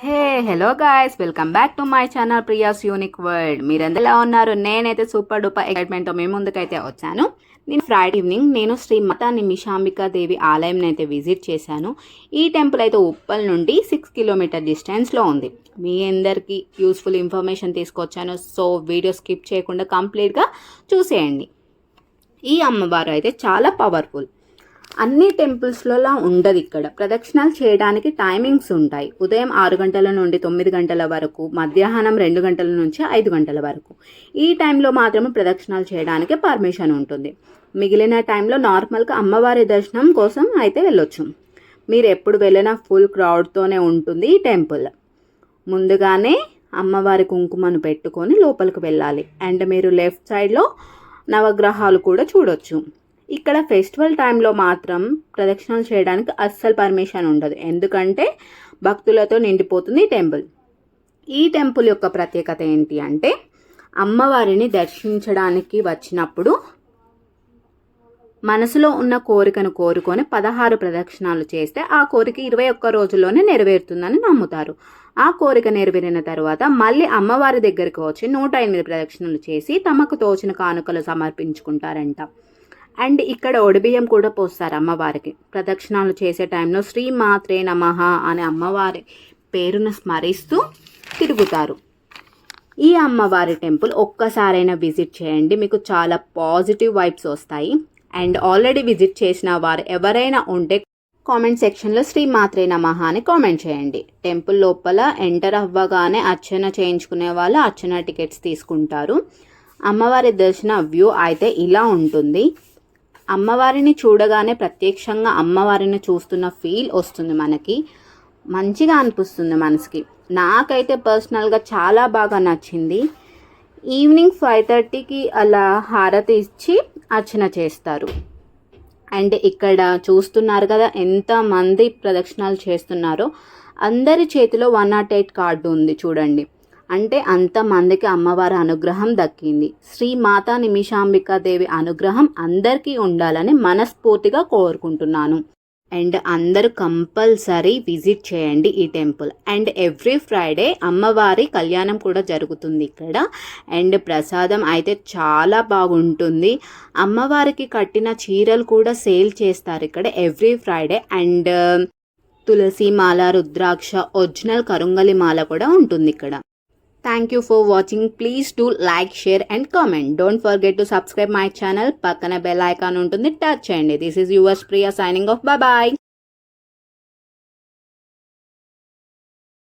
Hey hello guys, welcome back to my channel Priya's unique world. మీరందరూ ఎలా ఉన్నారు? నేనైతే సూపర్ డూపర్ ఎక్సైట్మెంట్తో మీ ముందుకైతే వచ్చాను. నేను ఫ్రైడే ఈవినింగ్ శ్రీ మాతా నిమిషాంబికా దేవి ఆలయం అయితే విజిట్ చేశాను. ఈ టెంపుల్ అయితే ఉప్పల్ నుండి 6 కిలోమీటర్ డిస్టెన్స్లో ఉంది. మీ అందరికీ యూస్ఫుల్ ఇన్ఫర్మేషన్ తీసుకొచ్చాను. సో వీడియో స్కిప్ చేయకుండా కంప్లీట్గా చూసేయండి. ఈ అమ్మవారు అయితే చాలా పవర్ఫుల్. అన్ని టెంపుల్స్లోలా ఉండదు. ఇక్కడ ప్రదక్షిణాలు చేయడానికి టైమింగ్స్ ఉంటాయి. ఉదయం 6 గంటల నుండి 9 గంటల వరకు, మధ్యాహ్నం 2 గంటల నుంచి 5 గంటల వరకు. ఈ టైంలో మాత్రమే ప్రదక్షిణాలు చేయడానికి పర్మిషన్ ఉంటుంది. మిగిలిన టైంలో నార్మల్గా అమ్మవారి దర్శనం కోసం అయితే వెళ్ళొచ్చు. మీరు ఎప్పుడు వెళ్ళినా ఫుల్ క్రౌడ్తోనే ఉంటుంది ఈ టెంపుల్. ముందుగానే అమ్మవారి కుంకుమను పెట్టుకొని లోపలికి వెళ్ళాలి. అండ్ మీరు లెఫ్ట్ సైడ్లో నవగ్రహాలు కూడా చూడొచ్చు. ఇక్కడ ఫెస్టివల్ టైంలో మాత్రం ప్రదక్షిణలు చేయడానికి అస్సలు పర్మిషన్ ఉండదు, ఎందుకంటే భక్తులతో నిండిపోతుంది ఈ టెంపుల్. ఈ టెంపుల్ యొక్క ప్రత్యేకత ఏంటి అంటే, అమ్మవారిని దర్శించడానికి వచ్చినప్పుడు మనసులో ఉన్న కోరికను కోరుకొని 16 ప్రదక్షిణాలు చేస్తే ఆ కోరిక 21 రోజుల్లోనే నెరవేరుతుందని నమ్ముతారు. ఆ కోరిక నెరవేరిన తర్వాత మళ్ళీ అమ్మవారి దగ్గరికి వచ్చి 108 ప్రదక్షిణలు చేసి తమకు తోచిన కానుకలు సమర్పించుకుంటారంట. అండ్ ఇక్కడ ఒడిబియ్యం కూడా పోస్తారు అమ్మవారికి. ప్రదక్షిణాలు చేసే టైంలో శ్రీ మాత్రే నమః అనే అమ్మవారి పేరును స్మరిస్తూ తిరుగుతారు. ఈ అమ్మవారి టెంపుల్ ఒక్కసారైనా విజిట్ చేయండి, మీకు చాలా పాజిటివ్ వైబ్స్ వస్తాయి. అండ్ ఆల్రెడీ విజిట్ చేసిన వారు ఎవరైనా ఉంటే కామెంట్ సెక్షన్లో శ్రీ మాత్రే నమః అని కామెంట్ చేయండి. టెంపుల్ లోపల ఎంటర్ అవ్వగానే అర్చన చేయించుకునే వాళ్ళు అర్చన టికెట్స్ తీసుకుంటారు. అమ్మవారి దర్శన వ్యూ అయితే ఇలా ఉంటుంది. అమ్మవారిని చూడగానే ప్రత్యక్షంగా అమ్మవారిని చూస్తున్న ఫీల్ వస్తుంది, మనకి మంచిగా అనిపిస్తుంది మనసుకి. నాకైతే పర్సనల్గా చాలా బాగా నచ్చింది. ఈవినింగ్ 5:30కి అలా హారతి ఇచ్చి అర్చన చేస్తారు. అండ్ ఇక్కడ చూస్తున్నారు కదా ఎంతమంది ప్రదక్షిణాలు చేస్తున్నారో. అందరి చేతిలో 108 కార్డు ఉంది చూడండి. అంటే అంతమందికి అమ్మవారి అనుగ్రహం దక్కింది. శ్రీ మాతా నిమిషాంబికా దేవి అనుగ్రహం అందరికీ ఉండాలని మనస్ఫూర్తిగా కోరుకుంటున్నాను. అండ్ అందరూ కంపల్సరీ విజిట్ చేయండి ఈ టెంపుల్. అండ్ ఎవ్రీ ఫ్రైడే అమ్మవారి కళ్యాణం కూడా జరుగుతుంది ఇక్కడ. అండ్ ప్రసాదం అయితే చాలా బాగుంటుంది. అమ్మవారికి కట్టిన చీరలు కూడా సేల్ చేస్తారు ఇక్కడ ఎవ్రీ ఫ్రైడే. అండ్ తులసి మాల, రుద్రాక్ష, ఒరిజినల్ కరుంగలి మాల కూడా ఉంటుంది ఇక్కడ. Thank you for watching. Please do like, share and comment. Don't forget to subscribe my channel. పక్కన bell icon ఉంటుంది, టచ్ చేయండి. This is yours Priya signing off. Bye bye.